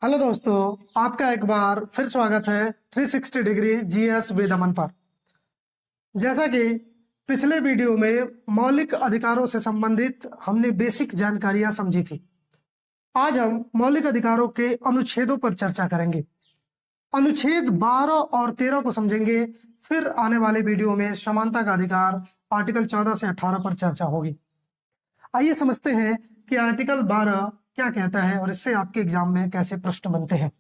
Hello दोस्तों, आपका एक बार फिर स्वागत है 360 डिग्री जीएस विद अमन पर। जैसा कि पिछले वीडियो में मौलिक अधिकारों से संबंधित हमने बेसिक जानकारियां समझी थी। आज हम मौलिक अधिकारों के अनुच्छेदों पर चर्चा करेंगे। अनुच्छेद 12 और 13 को समझेंगे। फिर आने वाले वीडियो में समानता का अधिकार आर्टिकल 14 से 18 पर चर्चा होगी। आइए समझते हैं कि आर्टिकल 12 क्या कहता है और इससे आपके एग्जाम में कैसे प्रश्न बनते हैं।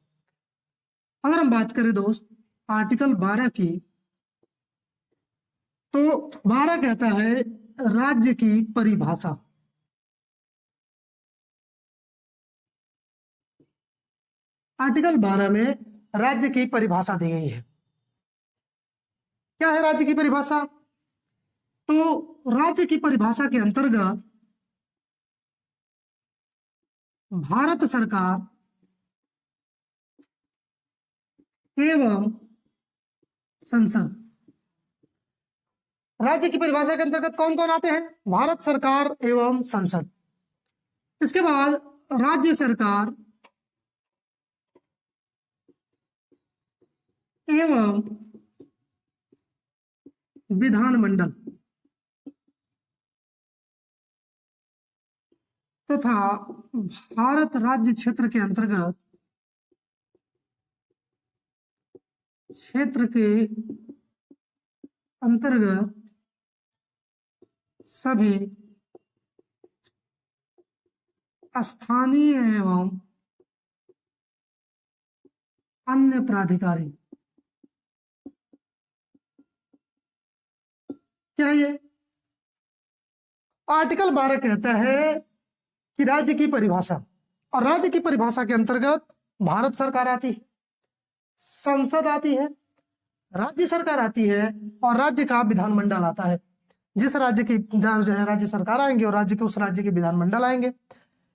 अगर हम बात करें दोस्त आर्टिकल 12 की, तो 12 कहता है राज्य की परिभाषा। आर्टिकल 12 में राज्य की परिभाषा दी गई है। क्या है राज्य की परिभाषा? तो राज्य की परिभाषा के अंतर्गत भारत सरकार एवं संसद। राज्य की परिभाषा के अंतर्गत कौन कौन आते हैं? भारत सरकार एवं संसद। इसके बाद राज्य सरकार एवं विधानमंडल तथा भारत राज्य क्षेत्र के अंतर्गत सभी स्थानीय एवं अन्य प्राधिकारी। क्या है ये? आर्टिकल 12 कहता है कि राज्य की परिभाषा, और राज्य की परिभाषा के अंतर्गत भारत सरकार आती है, संसद आती है, राज्य सरकार आती है और राज्य का विधानमंडल आता है। जिस राज्य की जो है राज्य सरकार आएंगे और राज्य के उस राज्य के विधानमंडल आएंगे,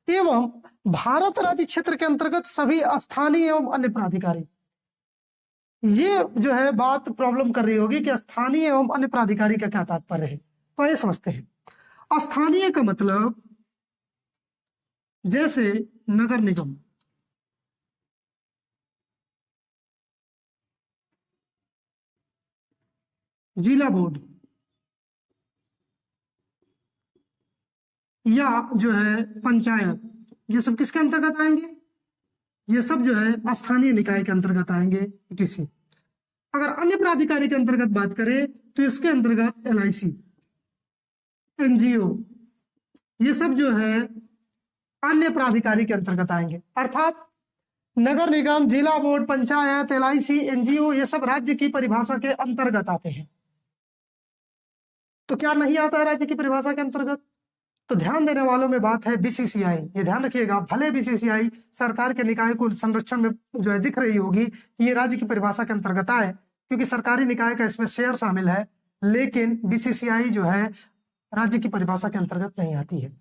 एवं भारत राज्य क्षेत्र के अंतर्गत सभी स्थानीय एवं अन्य प्राधिकारी। ये जो है बात प्रॉब्लम कर रही होगी कि स्थानीय एवं अन्य प्राधिकारी का क्या तात्पर्य है। तो ये समझते हैं। स्थानीय का मतलब जैसे नगर निगम, जिला बोर्ड, या जो है पंचायत, ये सब किसके अंतर्गत आएंगे? ये सब जो है स्थानीय निकाय के अंतर्गत आएंगे। किसी अगर अन्य प्राधिकारी के अंतर्गत बात करें तो इसके अंतर्गत LIC, NGO, ये सब जो है अन्य प्राधिकारी के अंतर्गत आएंगे। अर्थात नगर निगम, जिला बोर्ड, पंचायत, LIC, NGO ये सब राज्य की परिभाषा के अंतर्गत आते हैं। तो क्या नहीं आता है राज्य की परिभाषा के अंतर्गत? तो ध्यान देने वालों में बात है BCCI। ये ध्यान रखिएगा, भले BCCI सरकार के निकाय को संरक्षण में जो है दिख रही होगी कि ये राज्य की परिभाषा के अंतर्गत आए, क्योंकि सरकारी निकाय का इसमें शेयर शामिल है, लेकिन BCCI जो है राज्य की परिभाषा के अंतर्गत नहीं आती है।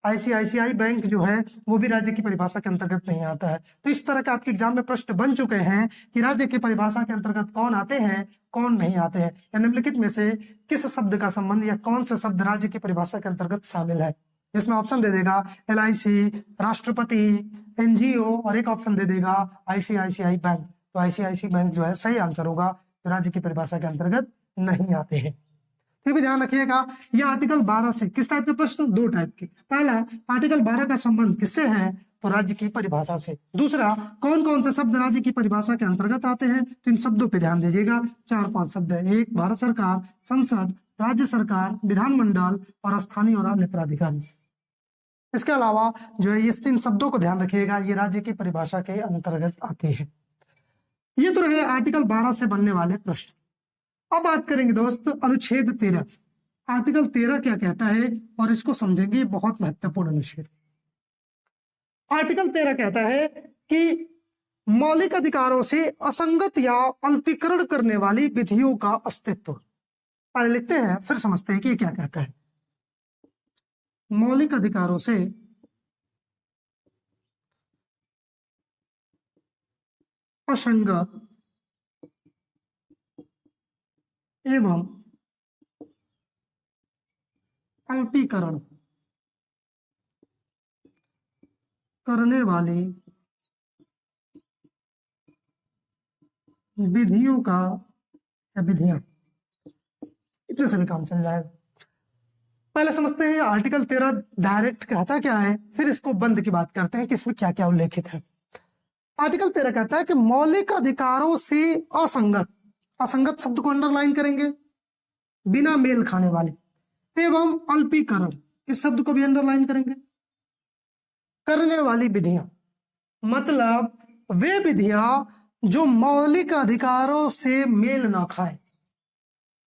ICICI बैंक जो है वो भी राज्य की परिभाषा के अंतर्गत नहीं आता है। तो इस तरह के आपके एग्जाम में प्रश्न बन चुके हैं कि राज्य की परिभाषा के अंतर्गत कौन आते हैं, कौन नहीं आते हैं, या निम्नलिखित में से किस शब्द का संबंध या कौन सा शब्द राज्य की परिभाषा के अंतर्गत शामिल है। जिसमें ऑप्शन दे देगा LIC, राष्ट्रपति, NGO, और एक ऑप्शन दे देगा ICICI बैंक। तो ICICI बैंक जो है सही आंसर होगा, तो राज्य की परिभाषा के अंतर्गत नहीं आते हैं। फिर भी ध्यान रखिएगा, यह आर्टिकल 12 से किस टाइप के प्रश्न? दो टाइप के। पहला, आर्टिकल 12 का संबंध किससे है? तो राज्य की परिभाषा से। दूसरा, कौन कौन से शब्द राज्य की परिभाषा के अंतर्गत आते हैं? तो इन शब्दों पे ध्यान दीजिएगा। 4-5 शब्द है। एक, भारत सरकार, संसद, राज्य सरकार, विधानमंडल और स्थानीय और अन्य प्राधिकारी। इसके अलावा जो है ये इन शब्दों को ध्यान रखिएगा, ये राज्य की परिभाषा के अंतर्गत आते हैं। ये तो रहे आर्टिकल 12 से बनने वाले प्रश्न। अब बात करेंगे दोस्त अनुच्छेद 13। आर्टिकल 13 क्या कहता है और इसको समझेंगे, बहुत महत्वपूर्ण अनुच्छेद। आर्टिकल 13 कहता है कि मौलिक अधिकारों से असंगत या अल्पीकरण करने वाली विधियों का अस्तित्व। पहले लिखते हैं फिर समझते हैं कि ये क्या कहता है। मौलिक अधिकारों से असंगत एवं अल्पीकरण करने वाली विधियों का या विधियां, इतने से भी काम चल जाएगा। पहले समझते हैं आर्टिकल 13 डायरेक्ट कहता क्या है, फिर इसको बंद की बात करते हैं कि इसमें क्या क्या उल्लेखित है। आर्टिकल 13 कहता है कि मौलिक अधिकारों से असंगत, असंगत शब्द को अंडरलाइन करेंगे, बिना मेल खाने वाली, एवं अल्पीकरण, इस शब्द को भी अंडरलाइन करेंगे, करने वाली विधियां, मतलब वे विधियां जो मौलिक अधिकारों से मेल ना खाए,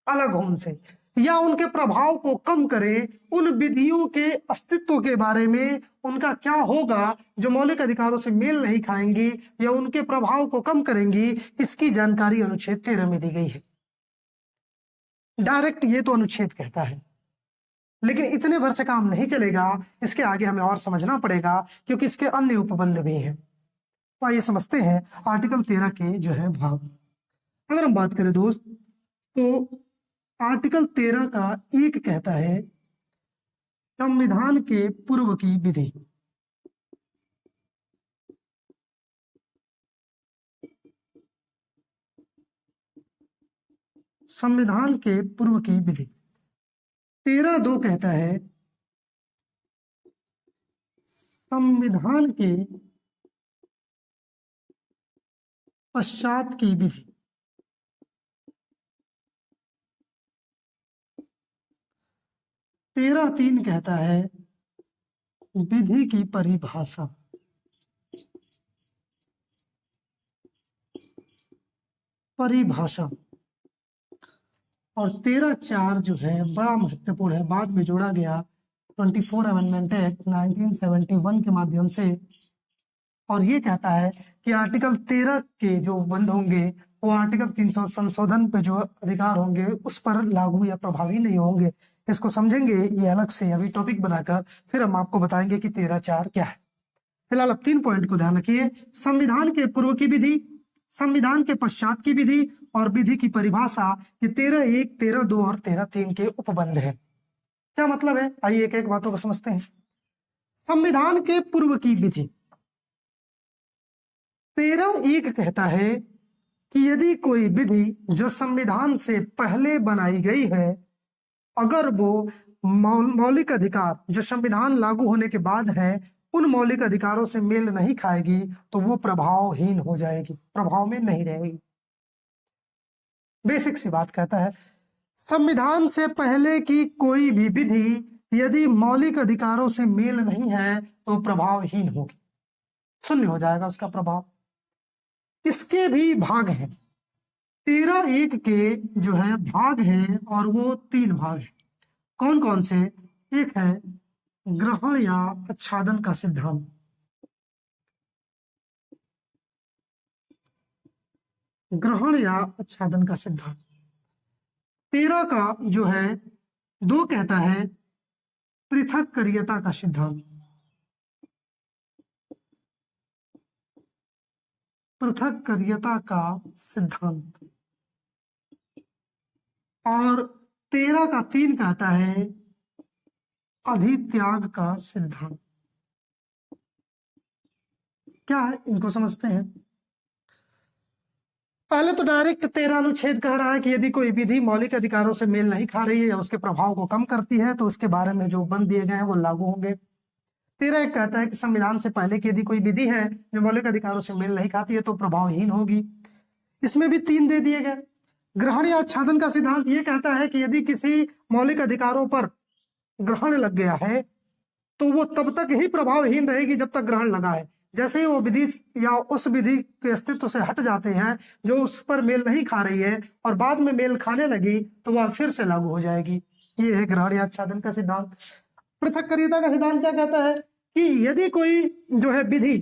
अलग हो उनसे, या उनके प्रभाव को कम करे, उन विधियों के अस्तित्व के बारे में, उनका क्या होगा जो मौलिक अधिकारों से मेल नहीं खाएंगी या उनके प्रभाव को कम करेंगी, इसकी जानकारी अनुच्छेद 13 में दी गई है। डायरेक्ट ये तो अनुच्छेद कहता है, लेकिन इतने भर से काम नहीं चलेगा, इसके आगे हमें और समझना पड़ेगा क्योंकि इसके अन्य उपबंध भी हैं। तो आइए समझते हैं आर्टिकल 13 के जो है भाग। अगर हम बात करें दोस्त, तो आर्टिकल 13 का एक कहता है संविधान के पूर्व की विधि, संविधान के पूर्व की विधि। 13(2) कहता है संविधान के पश्चात की विधि। 13(3) कहता है विधि की परिभाषा, परिभाषा। और 13(4) जो है बड़ा महत्वपूर्ण है, बाद में जोड़ा गया 24 अमेंडमेंट एक्ट 1971 के माध्यम से, और ये कहता है कि आर्टिकल 13 के जो बंद होंगे वो आर्टिकल 300 संशोधन पे जो अधिकार होंगे उस पर लागू या प्रभावी नहीं होंगे। इसको समझेंगे ये अलग से अभी टॉपिक बनाकर, फिर हम आपको बताएंगे कि 13(4) क्या है। फिलहाल अब 3 पॉइंट को ध्यान रखिए, संविधान के पूर्व की विधि, संविधान के पश्चात की विधि और विधि की परिभाषा। ये 13(1), 13(2) और 13(3) के उपबंध है। क्या मतलब है, आइए एक एक बातों को समझते हैं। संविधान के पूर्व की विधि, 13(1) कहता है कि यदि कोई विधि जो संविधान से पहले बनाई गई है, अगर वो मौलिक अधिकार जो संविधान लागू होने के बाद है उन मौलिक अधिकारों से मेल नहीं खाएगी तो वो प्रभावहीन हो जाएगी, प्रभाव में नहीं रहेगी। बेसिक सी बात कहता है, संविधान से पहले की कोई भी विधि यदि मौलिक अधिकारों से मेल नहीं है तो प्रभावहीन होगी, शून्य हो जाएगा उसका प्रभाव। इसके भी भाग हैं, 13(1) के जो है भाग हैं और वो 3 भाग हैं। कौन कौन से? एक है ग्रहण या आच्छादन का सिद्धांत, ग्रहण या आच्छादन का सिद्धांत। 13 का जो है 2 कहता है पृथक्करीयता का सिद्धांत, पृथक्करीयता का सिद्धांत। और 13 का 3 कहता है अधित्याग का सिद्धांत। क्या है, इनको समझते हैं। पहले तो डायरेक्ट 13 अनुच्छेद कह रहा है कि यदि कोई विधि मौलिक अधिकारों से मेल नहीं खा रही है या उसके प्रभाव को कम करती है तो उसके बारे में जो बंद दिए गए हैं वो लागू होंगे। 13(1) कहता है कि संविधान से पहले की यदि कोई विधि है जो मौलिक अधिकारों से मेल नहीं खाती है तो प्रभावहीन होगी। इसमें भी 3 दे दिए गए। ग्रहण या आच्छादन का सिद्धांत ये कहता है कि यदि किसी मौलिक अधिकारों पर ग्रहण लग गया है तो वो तब तक ही प्रभावहीन रहेगी जब तक ग्रहण लगा है। जैसे ही वो विधि या उस विधि के अस्तित्व से हट जाते हैं जो उस पर मेल नहीं खा रही है और बाद में मेल खाने लगी तो वह फिर से लागू हो जाएगी। ये है ग्रहण या आच्छादन का सिद्धांत। पृथक्करीयता का सिद्धांत क्या कहता है कि यदि कोई जो है विधि,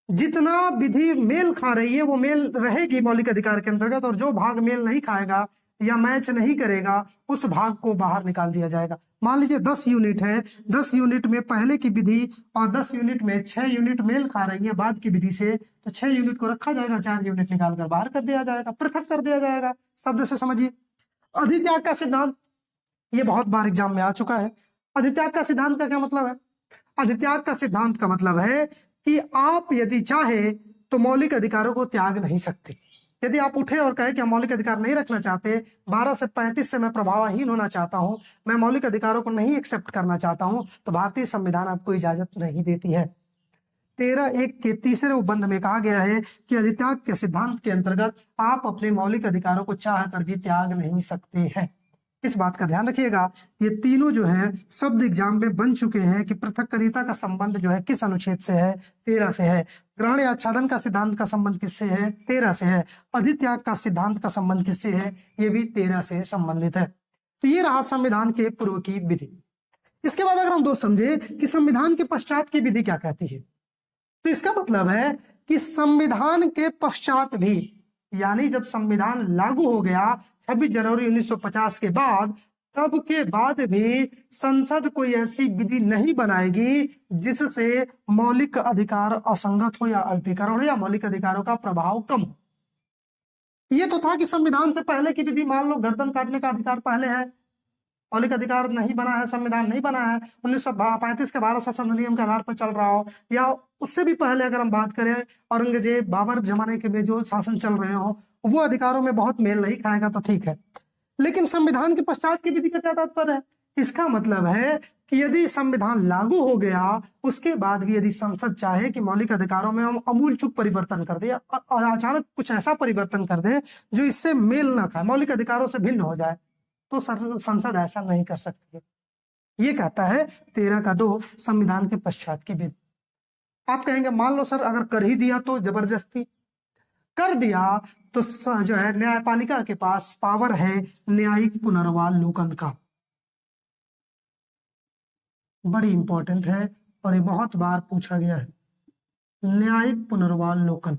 जितना विधि मेल खा रही है वो मेल रहेगी मौलिक अधिकार के अंतर्गत, और जो भाग मेल नहीं खाएगा या मैच नहीं करेगा उस भाग को बाहर निकाल दिया जाएगा। मान लीजिए 10 यूनिट है, 10 यूनिट में पहले की विधि और 10 यूनिट में 6 यूनिट मेल खा रही है बाद की विधि से, तो 6 यूनिट को रखा जाएगा, 4 यूनिट निकाल कर बाहर कर दिया जाएगा, पृथक कर दिया जाएगा। शब्द से समझिए। अधित्याग का सिद्धांत, ये बहुत बार एग्जाम में आ चुका है। अधित्याग का सिद्धांत का क्या मतलब है? अधित्याग का सिद्धांत का मतलब है कि आप यदि चाहे तो मौलिक अधिकारों को त्याग नहीं सकते। यदि आप उठे और कहे कि हम मौलिक अधिकार नहीं रखना चाहते, 12 से 35 से मैं प्रभावहीन होना चाहता हूं, मैं मौलिक अधिकारों को नहीं एक्सेप्ट करना चाहता हूं, तो भारतीय संविधान आपको इजाजत नहीं देती है। 13(1) के तीसरे बंद में कहा गया है कि अधित्याग के सिद्धांत के अंतर्गत आप अपने मौलिक अधिकारों को चाह कर भी त्याग नहीं सकते हैं। इस बात का ध्यान रखिएगा। ये तीनों जो है शब्द एग्जाम में बन चुके हैं कि पृथक्करिता का संबंध जो है किस अनुच्छेद से है, 13 से है। ग्रहण या आच्छादन का सिद्धांत का संबंध किससे है, 13 से है। अधित्याग का सिद्धांत का संबंध किससे है, ये भी 13 से संबंधित है। तो ये रहा संविधान के पूर्व की विधि। इसके बाद अगर हम दोस्त समझे कि संविधान के पश्चात की विधि क्या कहती है, तो इसका मतलब है कि संविधान के पश्चात भी, यानी जब संविधान लागू हो गया 26 जनवरी 1950 के बाद, तब के बाद भी संसद कोई ऐसी विधि नहीं बनाएगी जिससे मौलिक अधिकार असंगत हो या अल्पीकरण हो या मौलिक अधिकारों का प्रभाव कम हो। ये तो था कि संविधान से पहले की विधि, मान लो गर्दन काटने का अधिकार पहले है, मौलिक अधिकार नहीं बना है, संविधान नहीं बना है, 1935 के भारत शासन अधिनियम के आधार पर चल रहा हो, या उससे भी पहले अगर हम बात करें औरंगजेब बाबर जमाने के में जो शासन चल रहे हो, वो अधिकारों में बहुत मेल नहीं खाएगा तो ठीक है। लेकिन संविधान के पश्चात की विधि का क्या तात्पर्य है? इसका मतलब है कि यदि संविधान लागू हो गया, उसके बाद भी यदि संसद चाहे कि मौलिक अधिकारों में हम अमूल चूक परिवर्तन कर दे, अचानक कुछ ऐसा परिवर्तन कर दे जो इससे मेल ना खाए, मौलिक अधिकारों से भिन्न हो जाए, तो संसद ऐसा नहीं कर सकती है। ये कहता है 13(2) संविधान के पश्चात की विधि। आप कहेंगे मान लो सर अगर कर ही दिया तो जबरदस्ती कर दिया, तो जो है न्यायपालिका के पास पावर है न्यायिक पुनर्वालोकन का। बड़ी इंपॉर्टेंट है और ये बहुत बार पूछा गया है। न्यायिक पुनर्वालोकन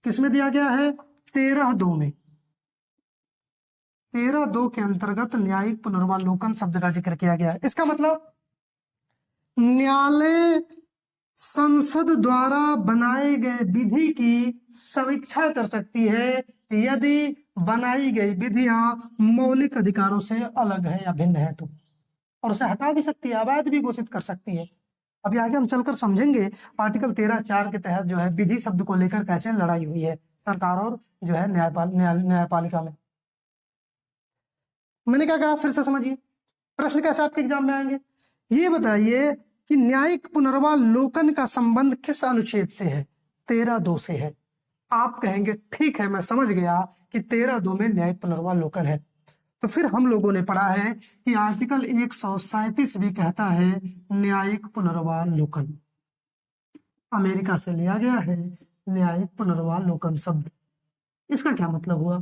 किसमें दिया गया है? 13(2) में। 13(2) के अंतर्गत न्यायिक पुनर्वालोकन शब्द का जिक्र किया गया है। इसका मतलब न्यायालय संसद द्वारा बनाए गए विधि की समीक्षा कर सकती है यदि बनाई गई विधियां मौलिक अधिकारों से अलग है या भिन्न है तो, और उसे हटा भी सकती है, अवैध भी घोषित कर सकती है। अभी आगे हम चलकर समझेंगे आर्टिकल 13(4) के तहत जो है विधि शब्द को लेकर कैसे लड़ाई हुई है सरकार और जो है न्यायपालिका में। मैंने क्या कहा, फिर से समझिए प्रश्न कैसे आपके एग्जाम में आएंगे। ये बताइए कि न्यायिक पुनर्वालोकन का संबंध किस अनुच्छेद से है? 13(2) से है। आप कहेंगे ठीक है मैं समझ गया कि 13(2) में न्यायिक पुनर्वालोकन है। तो फिर हम लोगों ने पढ़ा है कि आर्टिकल 137 भी कहता है न्यायिक पुनर्वालोकन। अमेरिका से लिया गया है न्यायिक पुनर्वालोकन शब्द। इसका क्या मतलब हुआ?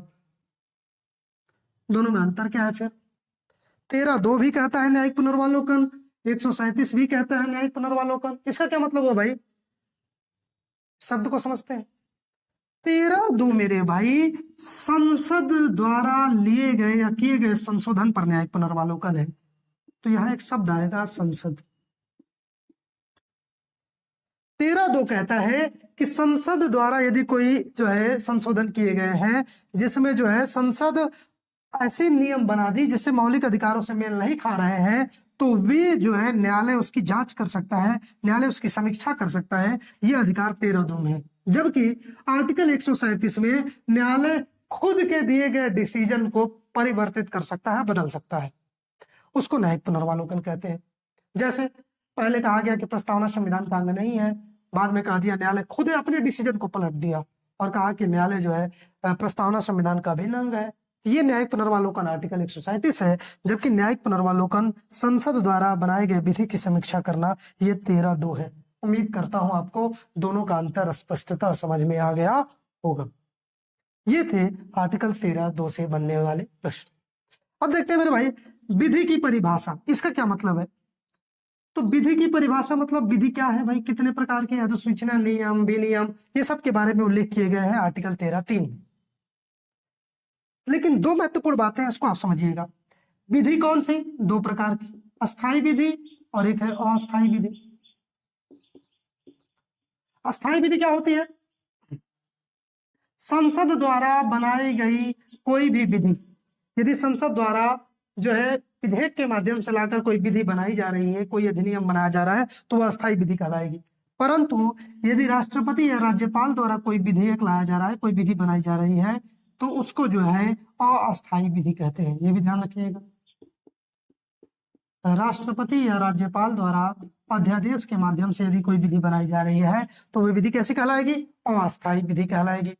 दोनों में अंतर क्या है? फिर 13(2) भी कहता है न्यायिक पुनर्वालोकन, 137 भी कहता है न्यायिक पुनर्वालोकन। इसका क्या मतलब हुआ भाई? शब्द को समझते हैं। 13(2) मेरे भाई संसद द्वारा लिए गए या किए गए संशोधन पर न्यायिक पुनर्वालोकन है। तो यहां एक शब्द आएगा संसद। 13(2) कहता है कि संसद द्वारा यदि कोई जो है संशोधन किए गए हैं जिसमें जो है संसद ऐसे नियम बना दी जिससे मौलिक अधिकारों से मेल नहीं खा रहे हैं, तो वे जो है न्यायालय उसकी जांच कर सकता है, न्यायालय उसकी समीक्षा कर सकता है। यह अधिकार 13(2) में है। जबकि आर्टिकल 137 में न्यायालय खुद के दिए गए डिसीजन को परिवर्तित कर सकता है, बदल सकता है। उसको न्यायिक पुनर्वालोकन कहते हैं। जैसे पहले कहा गया कि प्रस्तावना संविधान का अंग नहीं है, बाद में कहा दिया न्यायालय खुद अपने डिसीजन को पलट दिया और कहा कि न्यायालय जो है प्रस्तावना संविधान का अभिन्न अंग है। ये न्यायिक पुनर्वालोकन आर्टिकल 137 है। जबकि न्यायिक पुनर्वालोकन संसद द्वारा बनाए गए विधि की समीक्षा करना, ये 13(2) है। उम्मीद करता हूं आपको दोनों का अंतर स्पष्टता समझ में आ गया होगा। ये थे आर्टिकल 13(2) से बनने वाले प्रश्न। अब देखते हैं मेरे भाई विधि की परिभाषा, इसका क्या मतलब है? तो विधि की परिभाषा मतलब विधि क्या है भाई, कितने प्रकार के अधिसूचना, नियम, विनियम, ये सब के बारे में उल्लेख किए गए हैं आर्टिकल 13(3) में। लेकिन दो महत्वपूर्ण बातें हैं, इसको आप समझिएगा। विधि कौन सी? दो प्रकार की, अस्थायी विधि और एक है अस्थायी विधि। अस्थायी विधि क्या होती है? संसद द्वारा बनाई गई कोई भी विधि, यदि संसद द्वारा जो है विधेयक के माध्यम से लाकर कोई विधि बनाई जा रही है, कोई अधिनियम बनाया जा रहा है, तो वह अस्थायी विधि कहलाएगी। परंतु यदि राष्ट्रपति या राज्यपाल द्वारा कोई विधेयक लाया जा रहा है, कोई विधि बनाई जा रही है, तो उसको जो है अस्थायी विधि कहते हैं। ये भी ध्यान रखिएगा। राष्ट्रपति या राज्यपाल द्वारा अध्यादेश के माध्यम से यदि कोई विधि बनाई जा रही है, तो वह विधि कैसी कहलाएगी? अस्थायी विधि कहलाएगी।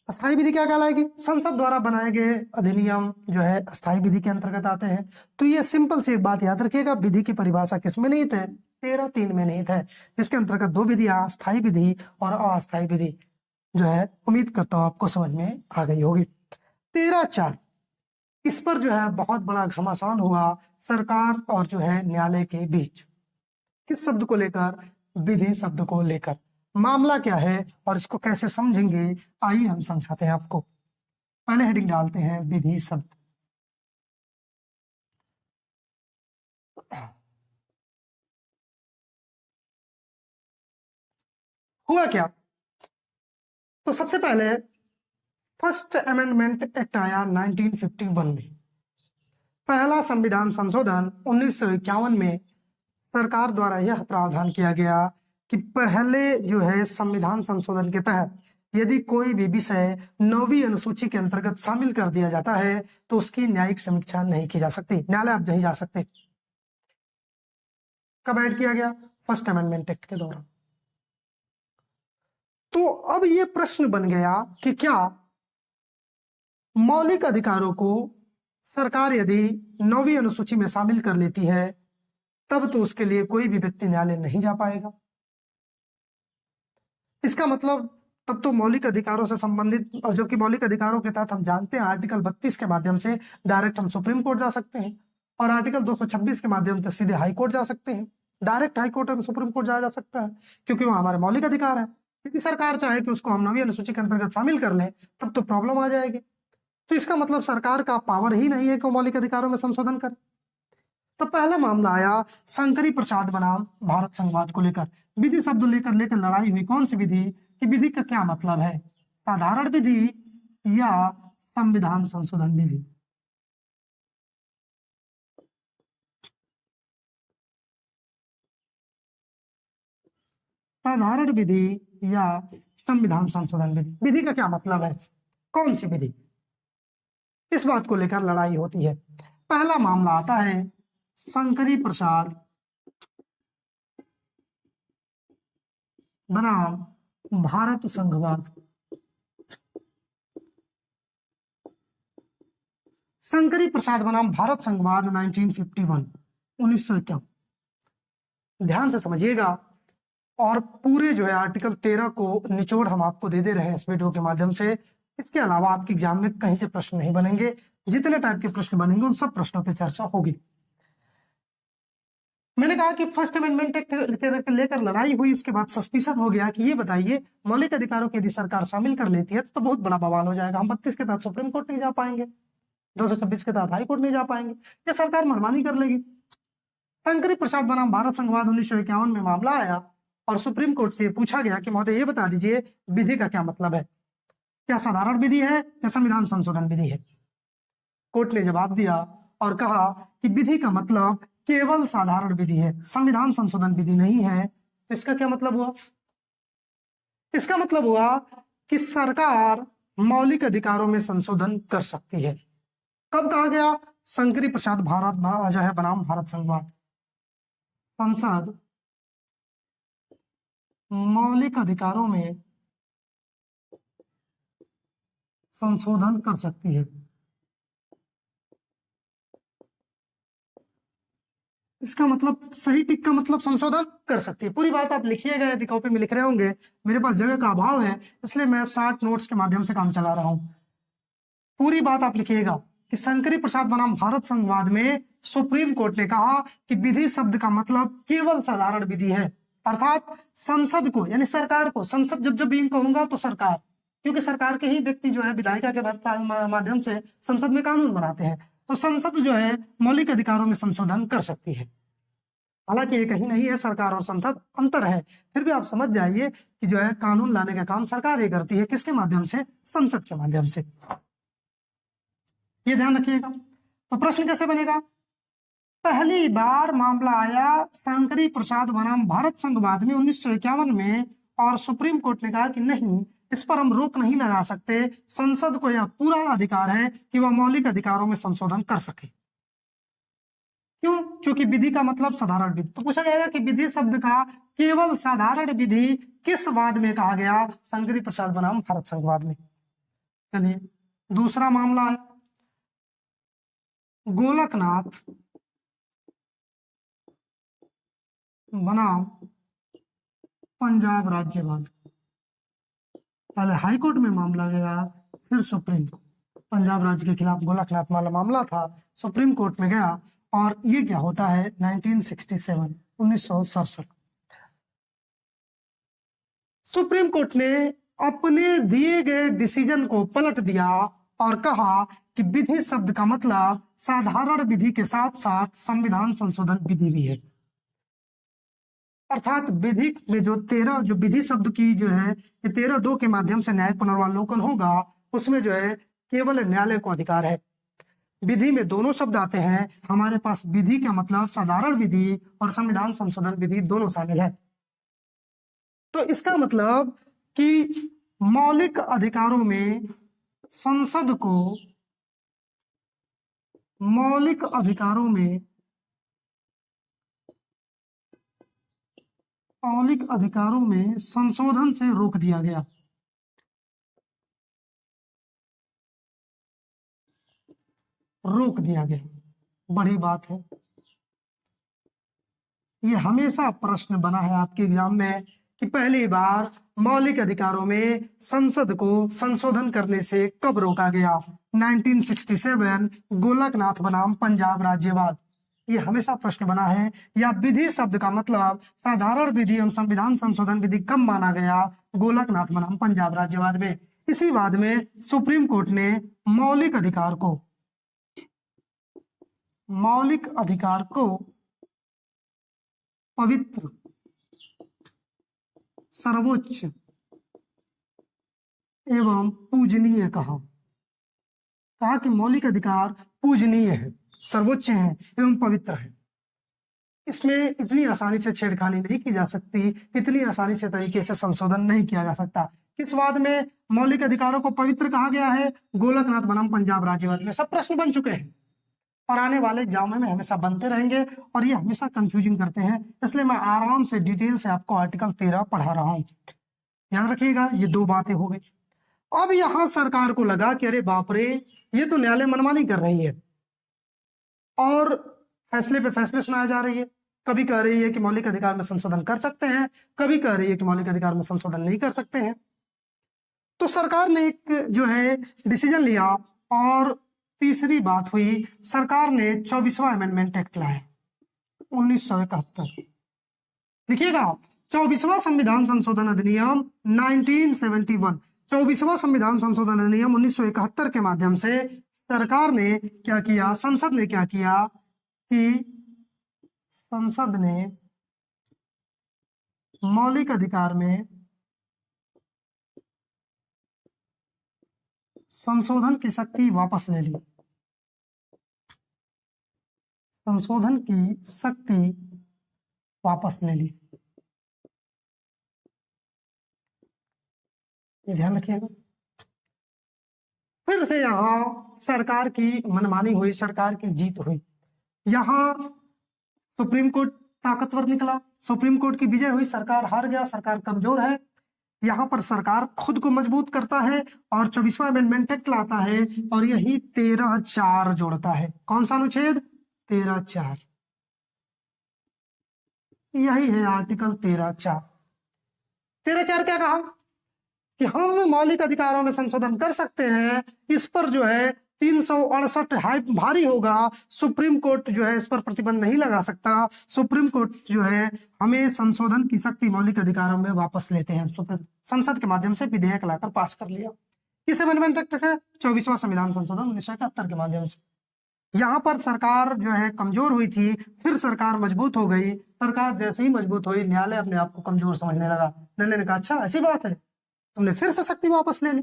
अस्थायी विधि क्या कहलाएगी? संसद द्वारा बनाए गए अधिनियम जो है अस्थायी विधि के अंतर्गत आते हैं। तो ये सिंपल सी एक बात याद रखिएगा, विधि की परिभाषा किसमें निहित है? 13(3) में निहित है, जिसके अंतर्गत दो विधियां, स्थायी विधि और अस्थायी विधि जो है, उम्मीद करता हूं आपको समझ में आ गई होगी। 13(4) इस पर जो है बहुत बड़ा घमासान हुआ सरकार और जो है न्यायालय के बीच। किस शब्द को लेकर? विधि शब्द को लेकर। मामला क्या है और इसको कैसे समझेंगे, आइए हम समझाते हैं आपको। पहले हेडिंग डालते हैं विधि शब्द। हुआ क्या? तो सबसे पहले फर्स्ट अमेंडमेंट एक्ट आया 1951 में। पहला संविधान संशोधन 1951 में सरकार द्वारा यह प्रावधान किया गया कि पहले जो है संविधान संशोधन के तहत यदि कोई भी विषय 9वीं अनुसूची के अंतर्गत शामिल कर दिया जाता है, तो उसकी न्यायिक समीक्षा नहीं की जा सकती, न्यायालय आप नहीं जा सकते। कब ऐड किया गया? फर्स्ट अमेंडमेंट एक्ट के दौरान। तो अब ये प्रश्न बन गया कि क्या मौलिक अधिकारों को सरकार यदि 9वीं अनुसूची में शामिल कर लेती है, तब तो उसके लिए कोई भी व्यक्ति न्यायालय नहीं जा पाएगा। इसका मतलब तब तो मौलिक अधिकारों से संबंधित, और जबकि मौलिक अधिकारों के तहत हम जानते हैं आर्टिकल 32 के माध्यम से डायरेक्ट हम सुप्रीम कोर्ट जा सकते हैं, और आर्टिकल 226 के माध्यम से सीधे हाई कोर्ट जा सकते हैं। डायरेक्ट हाई कोर्ट और सुप्रीम कोर्ट जाया जा सकता है, क्योंकि वह हमारे मौलिक अधिकार है। यदि सरकार चाहे कि उसको हम 9वीं अनुसूची के अंतर्गत शामिल कर लें, तब तो प्रॉब्लम आ जाएगी। तो इसका मतलब सरकार का पावर ही नहीं है कि वो मौलिक अधिकारों में संशोधन करे। तो पहला मामला आया शंकरी प्रसाद बनाम भारत संघवाद को लेकर। विधि शब्द लेकर लड़ाई हुई। कौन सी विधि? कि विधि का क्या मतलब है, साधारण विधि या संविधान संशोधन विधि। साधारण विधि या संविधान संशोधन विधि। विधि का क्या मतलब है, कौन सी विधि, इस बात को लेकर लड़ाई होती है। पहला मामला आता है शंकरी प्रसाद बनाम भारत संघवाद। शंकरी प्रसाद बनाम भारत संघवाद 1951, 1951। ध्यान से समझिएगा, और पूरे जो है आर्टिकल 13 को निचोड़ हम आपको दे रहे हैं इस वीडियो के माध्यम से। इसके अलावा आपके एग्जाम में कहीं से प्रश्न नहीं बनेंगे, जितने टाइप के प्रश्न बनेंगे उन सब प्रश्नों पर चर्चा होगी। मैंने कहा कि फर्स्ट अमेंडमेंट एक्ट लेकर लड़ाई हुई, उसके बाद सस्पिशन हो गया कि ये बताइए मौलिक अधिकारों की यदि सरकार शामिल कर लेती है तो बहुत बड़ा बवाल हो जाएगा। हम 32 के तहत सुप्रीम कोर्ट नहीं जा पाएंगे, 226 के तहत हाई कोर्ट नहीं जा पाएंगे, या सरकार मनमानी कर लेगी। शंकरी प्रसाद बनाम भारत संघवाद 1951 में मामला आया और सुप्रीम कोर्ट से पूछा गया कि महोदय ये बता दीजिए विधि का क्या मतलब है, क्या साधारण विधि है या संविधान संशोधन विधि है। कोर्ट ने जवाब दिया और कहा कि विधि का मतलब केवल साधारण विधि है, संविधान संशोधन विधि नहीं है। इसका क्या मतलब हुआ? इसका मतलब हुआ कि सरकार मौलिक अधिकारों में संशोधन कर सकती है। कब कहा गया? शंकरी प्रसाद भारत जो है बनाम भारत संघवाद। संसद मौलिक अधिकारों में संशोधन कर सकती है। इसका मतलब सही टिक का मतलब संशोधन कर सकती है। पूरी बात आप लिखिएगा, यदि कॉपी में लिख रहे होंगे। मेरे पास जगह का अभाव है, इसलिए मैं शॉर्ट नोट्स के माध्यम से काम चला रहा हूं। पूरी बात आप लिखिएगा कि शंकरी प्रसाद बनाम भारत संघवाद में सुप्रीम कोर्ट ने कहा कि विधि शब्द का मतलब केवल साधारण विधि है, अर्थात संसद को यानी सरकार को, संसद जब जब भी कहूंगा तो सरकार, क्योंकि सरकार के ही व्यक्ति जो है विधायिका के माध्यम से संसद में कानून बनाते हैं, तो संसद जो है मौलिक अधिकारों में संशोधन कर सकती है। हालांकि ये कहीं नहीं है सरकार और संसद, अंतर है, फिर भी आप समझ जाइए कि जो है कानून लाने का काम सरकार ही करती है। किसके माध्यम से? संसद के माध्यम से। ये ध्यान रखिएगा। तो प्रश्न कैसे बनेगा? पहली बार मामला आया शंकरी प्रसाद बनाम भारत संघवाद में 1951 में, और सुप्रीम कोर्ट ने कहा कि नहीं, इस पर हम रोक नहीं लगा सकते, संसद को यह पूरा अधिकार है कि वह मौलिक अधिकारों में संशोधन कर सके। क्यों? क्योंकि विधि का मतलब साधारण विधि। तो पूछा जाएगा कि विधि शब्द का केवल साधारण विधि किस वाद में कहा गया? शंकरी प्रसाद बनाम भारत संघवाद में। चलिए दूसरा मामला है गोलकनाथ बनाम पंजाब राज्यवाद। पहले हाई कोर्ट में मामला गया, फिर सुप्रीम कोर्ट। पंजाब राज्य के खिलाफ गोलकनाथ वाला मामला था, सुप्रीम कोर्ट में गया, और ये क्या होता है 1967। सुप्रीम कोर्ट ने अपने दिए गए डिसीजन को पलट दिया और कहा कि विधि शब्द का मतलब साधारण विधि के साथ साथ संविधान संशोधन विधि भी है। अर्थात विधि में जो विधि शब्द की जो है ये 13(2) के माध्यम से न्याय पुनर्वालोकन होगा, उसमें जो है केवल न्यायालय को अधिकार है। विधि में दोनों शब्द आते हैं, हमारे पास विधि का मतलब साधारण विधि और संविधान संशोधन विधि दोनों शामिल है। तो इसका मतलब कि मौलिक अधिकारों में संसद को मौलिक अधिकारों में संशोधन से रोक दिया गया। बड़ी बात है। ये हमेशा प्रश्न बना है आपके एग्जाम में कि पहली बार मौलिक अधिकारों में संसद को संशोधन करने से कब रोका गया? 1967 गोलकनाथ बनाम पंजाब राज्यवाद। ये हमेशा प्रश्न बना है। या विधि शब्द का मतलब साधारण विधि एवं संविधान संशोधन विधि कब माना गया? गोलकनाथ बनाम पंजाब राज्यवाद में। इसी वाद में सुप्रीम कोर्ट ने मौलिक अधिकार को पवित्र, सर्वोच्च एवं पूजनीय कहा कि मौलिक अधिकार पूजनीय है, सर्वोच्च है एवं पवित्र है। इसमें इतनी आसानी से छेड़खानी नहीं की जा सकती, इतनी आसानी से तरीके से संशोधन नहीं किया जा सकता। किस वाद में मौलिक अधिकारों को पवित्र कहा गया है? गोलकनाथ बनाम पंजाब राज्यवाद में। सब प्रश्न बन चुके हैं और आने वाले एग्जाम में हमेशा बनते रहेंगे, और ये हमेशा कंफ्यूजिंग करते हैं, इसलिए मैं आराम से डिटेल से आपको आर्टिकल 13 पढ़ा रहा हूं। याद रखिएगा, ये दो बातें हो गई। अब यहां सरकार को लगा कि अरे बाप रे, ये तो न्यायालय मनमानी कर रही है और फैसले पे फैसले सुनाए जा रही है। कभी कह रही है कि मौलिक अधिकार में संशोधन कर सकते हैं, कभी कह रही है कि मौलिक अधिकार में संशोधन नहीं कर सकते हैं। तो सरकार ने एक जो है डिसीजन लिया, और तीसरी बात हुई, सरकार ने 24वां अमेंडमेंट एक्ट लाया 1971। लिखिएगा, 24वां संविधान संशोधन अधिनियम 1971। 24वां संविधान संशोधन अधिनियम 1971 के माध्यम से सरकार ने क्या किया? संसद ने क्या किया कि संसद ने मौलिक अधिकार में संशोधन की शक्ति वापस ले ली। ये ध्यान रखिएगा। फिर से यहां सरकार की मनमानी हुई, सरकार की जीत हुई। यहां सुप्रीम कोर्ट ताकतवर निकला, सुप्रीम कोर्ट की विजय हुई, सरकार हार गया, सरकार कमजोर है। यहां पर सरकार खुद को मजबूत करता है और 24वां अमेंडमेंट एक्ट लाता है, और यही 13(4) जोड़ता है। कौन सा अनुच्छेद? 13(4). यही है आर्टिकल 13(4). 13(4) क्या कहा? कि हम मौलिक अधिकारों में संशोधन कर सकते हैं। इस पर जो है 368 भारी होगा, सुप्रीम कोर्ट जो है इस पर प्रतिबंध नहीं लगा सकता। सुप्रीम कोर्ट जो है हमें संशोधन की शक्ति मौलिक अधिकारों में वापस लेते हैं। सुप्रीम संसद के माध्यम से विधेयक लाकर पास कर लिया। किस अमेंडमेंट एक्ट है? 24वां संविधान संशोधन 1971 के माध्यम से। यहाँ पर सरकार जो है कमजोर हुई थी, फिर सरकार मजबूत हो गई। सरकार जैसे ही मजबूत हुई, न्यायालय अपने आप को कमजोर समझने लगा। न्यायालय ने कहा अच्छा ऐसी बात है, तुमने फिर से शक्ति वापस ले ली।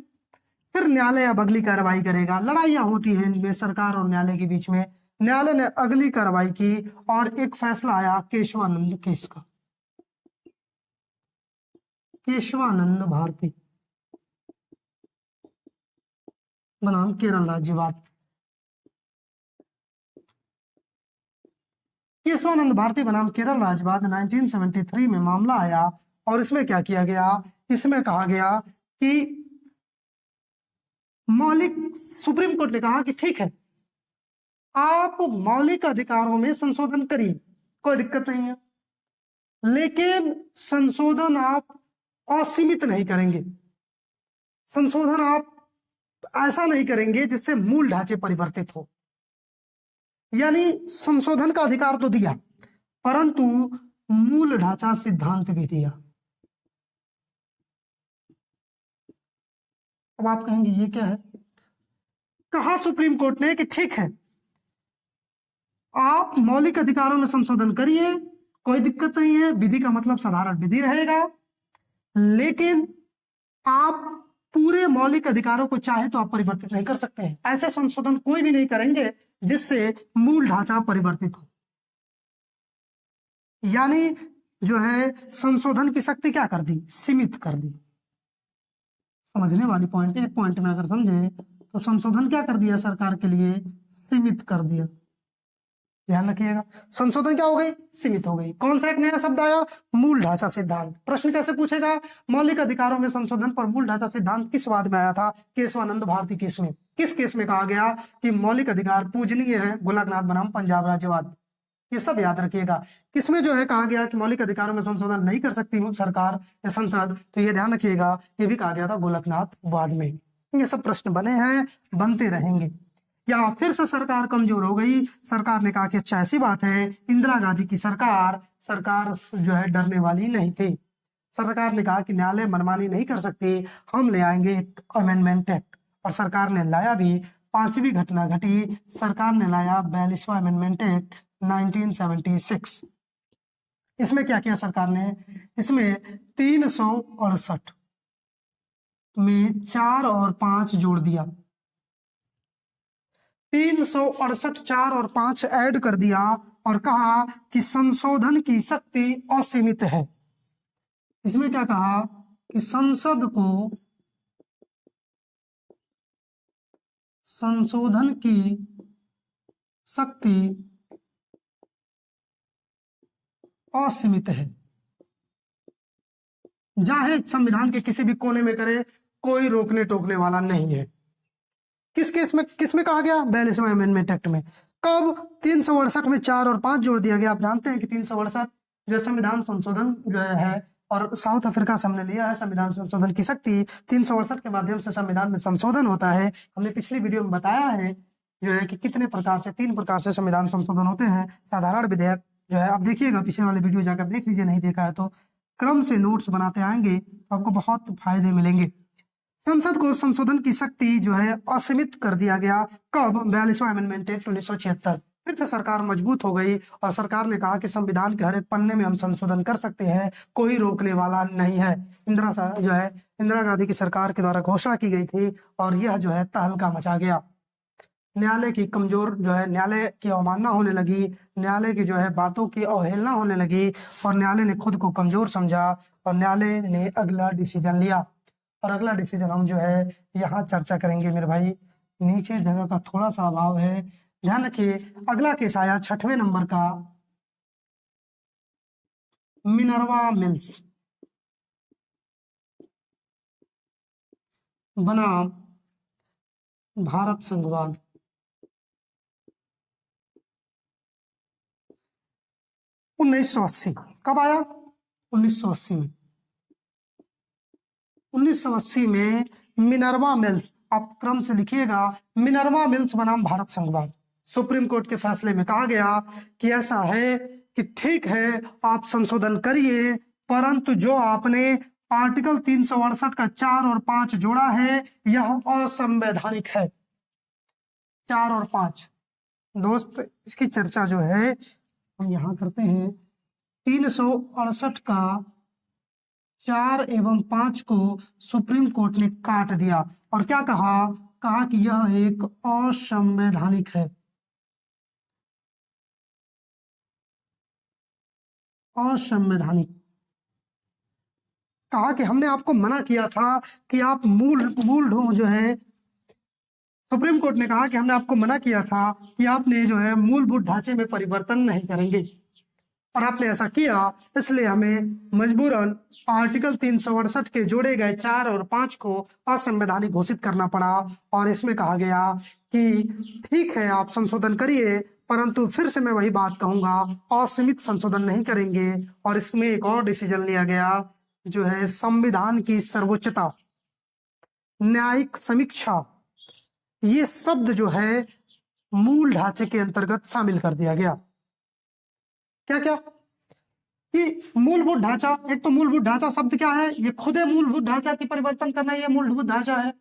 फिर न्यायालय अब अगली कार्रवाई करेगा। लड़ाइयां होती हैं इनमें सरकार और न्यायालय के बीच में, न्यायालय ने अगली कार्रवाई की और एक फैसला आया केशवानंद केस का। केशवानंद भारती बनाम केरल राज्यवाद। केशवानंद भारती बनाम केरल राज्यवाद 1973 में मामला आया और इसमें क्या किया गया, इसमें कहा गया कि मौलिक, सुप्रीम कोर्ट ने कहा कि ठीक है, आप मौलिक अधिकारों में संशोधन करिए, कोई दिक्कत नहीं है, लेकिन संशोधन आप असीमित नहीं करेंगे। संशोधन आप ऐसा नहीं करेंगे जिससे मूल ढांचे परिवर्तित हो। यानी संशोधन का अधिकार तो दिया, परंतु मूल ढांचा सिद्धांत भी दिया। अब आप कहेंगे ये क्या है? कहा सुप्रीम कोर्ट ने कि ठीक है, आप मौलिक अधिकारों में संशोधन करिए, कोई दिक्कत नहीं है, विधि का मतलब साधारण विधि रहेगा, लेकिन आप पूरे मौलिक अधिकारों को चाहे तो आप परिवर्तित नहीं कर सकते हैं। ऐसे संशोधन कोई भी नहीं करेंगे जिससे मूल ढांचा परिवर्तित हो। यानी जो है संशोधन की शक्ति क्या कर दी, सीमित कर दी। समझने वाली पॉइंट, एक पॉइंट में अगर समझे तो संशोधन क्या कर दिया सरकार के लिए, सीमित कर दिया। ध्यान रखिएगा, संशोधन क्या हो गई, सीमित हो गई। कौन सा एक नया शब्द आया, मूल ढांचा सिद्धांत। प्रश्न कैसे पूछेगा, मौलिक अधिकारों में संशोधन पर मूल ढांचा सिद्धांत किस वाद में आया था, केशवानंद भारती केस में। किस केस में कहा गया कि मौलिक अधिकार पूजनीय है, गोलकनाथ बनाम पंजाब राज्यवाद। ये सब याद रखिएगा। किसमें जो है कहा गया कि मौलिक अधिकारों में संशोधन नहीं कर सकती सरकार या संसद, तो ये ध्यान रखिएगा, ये भी कहा गया था गोलकनाथ वाद में। ये सब प्रश्न बने हैं, बनते रहेंगे। यहाँ फिर से सरकार कमजोर हो गई। सरकार ने कहा कि अच्छा ऐसी बात है, इंदिरा गांधी की सरकार जो है डरने वाली नहीं थी। सरकार ने कहा कि न्यायालय मनमानी नहीं कर सकती, हम ले आएंगे एक अमेंडमेंट एक्ट। और सरकार ने लाया भी। पांचवी घटना घटी, सरकार ने लाया 42वां अमेंडमेंट एक्ट 1976। इसमें क्या किया सरकार ने, इसमें 368 में 4 और 5 जोड़ दिया। 368 4 और 5 ऐड कर दिया और कहा कि संशोधन की शक्ति असीमित है। इसमें क्या कहा कि संसद को संशोधन की शक्ति असीमित है, चाहे संविधान के किसी भी कोने में करे, कोई रोकने टोकने वाला नहीं है। किस केस में, किसमें कहा गया, 42वें अमेंडमेंट एक्ट में। कब, 368 में 4 और 5 जोड़ दिया गया। आप जानते हैं कि 368 जो संविधान संशोधन जो है, और साउथ अफ्रीका से हमने लिया है संविधान संशोधन की शक्ति। 368 के माध्यम से संविधान में संशोधन होता है। हमने पिछली वीडियो में बताया है जो है कि कितने प्रकार से, 3 प्रकार से संविधान संशोधन होते हैं। साधारण विधेयक जो है, आप देखिएगा पिछले वाले वीडियो जाकर देख लीजिए, नहीं देखा है तो क्रम से नोट्स बनाते आएंगे तो आपको बहुत फायदे मिलेंगे। संसद को संशोधन की शक्ति जो है असीमित कर दिया गया। कब, 42वां अमेंडमेंट एक्ट 1976। फिर से सरकार मजबूत हो गई और सरकार ने कहा कि संविधान के हर एक पन्ने में हम संशोधन कर सकते हैं, कोई रोकने वाला नहीं है। इंदिरा गांधी की सरकार के द्वारा घोषणा की गई थी और यह जो है तहलका मचा गया। न्यायालय की कमजोर जो है, न्यायालय की अवमानना होने लगी, न्यायालय की जो है बातों की अवहेलना होने लगी और न्यायालय ने खुद को कमजोर समझा और न्यायालय ने अगला डिसीजन लिया। और अगला डिसीजन हम जो है यहाँ चर्चा करेंगे मेरे भाई। नीचे जगह का थोड़ा सा अभाव है, ध्यान रखिए। अगला केस आया 6वें नंबर का, मिनर्वा मिल्स बनाम भारत संघवाद। 1980। कब आया, 1980 में। 1980 में मिनर्वा मिल्स, आप क्रम से लिखिएगा, मिनर्वा मिल्स बनाम भारत संघवाद। सुप्रीम कोर्ट के फैसले में कहा गया कि ऐसा है कि ठीक है आप संशोधन करिए, परंतु जो आपने आर्टिकल 368 का 4 और 5 जोड़ा है यह असंवैधानिक है। 4 और 5 दोस्त, इसकी चर्चा जो है हम यहाँ करते हैं। 368 का 4 एवं 5 को सुप्रीम कोर्ट ने काट दिया और क्या कहा, कहा कि यह एक असंवैधानिक है। असंवैधानिक। कहा कि हमने आपको मना किया था कि आप जो है, सुप्रीम कोर्ट ने कहा कि हमने आपको मना किया था कि आपने जो है मूलभूत ढांचे में परिवर्तन नहीं करेंगे, और आपने ऐसा किया, इसलिए हमें मजबूरन आर्टिकल 368 के जोड़े गए 4 और 5 को असंवैधानिक घोषित करना पड़ा। और इसमें कहा गया कि ठीक है, आप संशोधन करिए, परंतु फिर से मैं वही बात कहूंगा, असीमित संशोधन नहीं करेंगे। और इसमें एक और डिसीजन लिया गया, जो है संविधान की सर्वोच्चता, न्यायिक समीक्षा, ये शब्द जो है मूल ढांचे के अंतर्गत शामिल कर दिया गया। क्या क्या? कि मूलभूत ढांचा, एक तो मूलभूत ढांचा शब्द क्या है, ये खुद है मूलभूत ढांचा की परिवर्तन करना, ये मूलभूत ढांचा है।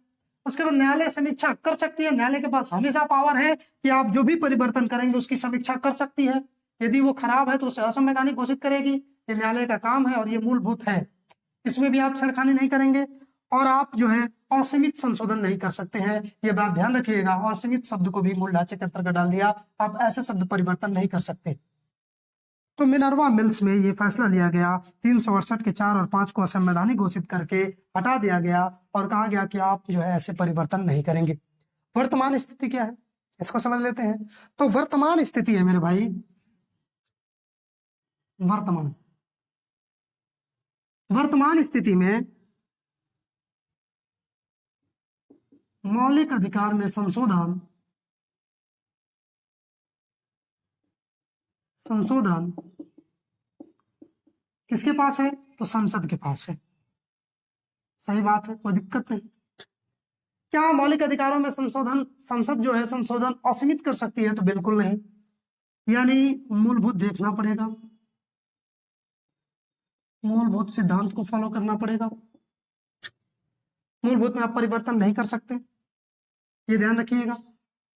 उसके बाद न्यायालय समीक्षा कर सकती है, न्यायालय के पास हमेशा पावर है कि आप जो भी परिवर्तन करेंगे उसकी समीक्षा कर सकती है। यदि वो खराब है तो उसे असंवैधानिक घोषित करेगी, ये न्यायालय का काम है और ये मूलभूत है, इसमें भी आप छेड़खानी नहीं करेंगे। और आप जो है असीमित संशोधन नहीं कर सकते हैं, ये बात ध्यान रखिएगा। असीमित शब्द को भी मूल ढांचे के अंतर्गत डाल दिया, आप ऐसे शब्द परिवर्तन नहीं कर सकते। तो मिनर्वा मिल्स में ये फैसला लिया गया, 368 के 4 और 5 को असंवैधानिक घोषित करके हटा दिया गया और कहा गया कि आप जो है ऐसे परिवर्तन नहीं करेंगे। वर्तमान स्थिति क्या है, इसको समझ लेते हैं। तो वर्तमान स्थिति है मेरे भाई, वर्तमान स्थिति में मौलिक अधिकार में संशोधन किसके पास है? तो संसद के पास है। सही बात है, कोई दिक्कत नहीं। क्या मौलिक अधिकारों में संशोधन संसद जो है संशोधन असीमित कर सकती है? तो बिल्कुल नहीं, यानी मूलभूत देखना पड़ेगा, मूलभूत सिद्धांत को फॉलो करना पड़ेगा। मूलभूत में आप परिवर्तन नहीं कर सकते, ये ध्यान रखिएगा।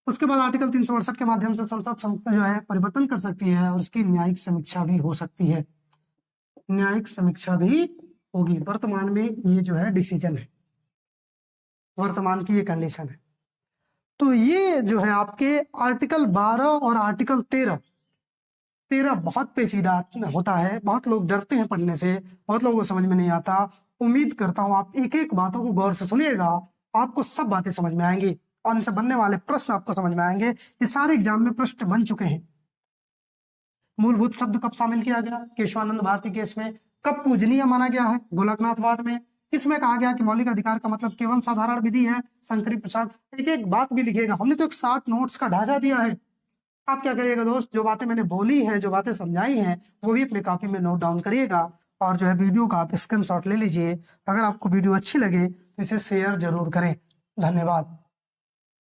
उसके बाद आर्टिकल 368 के माध्यम से संसद जो है परिवर्तन कर सकती है और उसकी न्यायिक समीक्षा भी हो सकती है, न्यायिक समीक्षा भी होगी। वर्तमान में ये जो है डिसीजन है, वर्तमान की ये कंडीशन है। तो ये जो है आपके आर्टिकल 12 और आर्टिकल 13 बहुत पेचीदा होता है, बहुत लोग डरते हैं पढ़ने से, बहुत लोगों को समझ में नहीं आता। उम्मीद करता हूं आप एक एक बातों को गौर से सुनिएगा, आपको सब बातें समझ में आएंगी और उनसे बनने वाले प्रश्न आपको समझ में आएंगे। ये सारे एग्जाम में प्रश्न बन चुके हैं। मूलभूत शब्द कब शामिल किया गया? केशवानंद भारती केस में। कब पूजनीय माना गया है? गोलकनाथवाद में। इसमें कहा गया कि मौलिक अधिकार का मतलब केवल साधारण विधि है, शंकरी प्रसाद। एक एक बात भी लिखिएगा, हमने तो एक 60 नोट्स का ढांचा दिया है। आप क्या करिएगा दोस्त, जो बातें मैंने बोली हैं, जो बातें समझाई हैं, वो भी अपने कॉपी में नोट डाउन करिएगा और जो है वीडियो का आप स्क्रीनशॉट ले लीजिए। अगर आपको वीडियो अच्छी लगे तो इसे शेयर जरूर करें। धन्यवाद।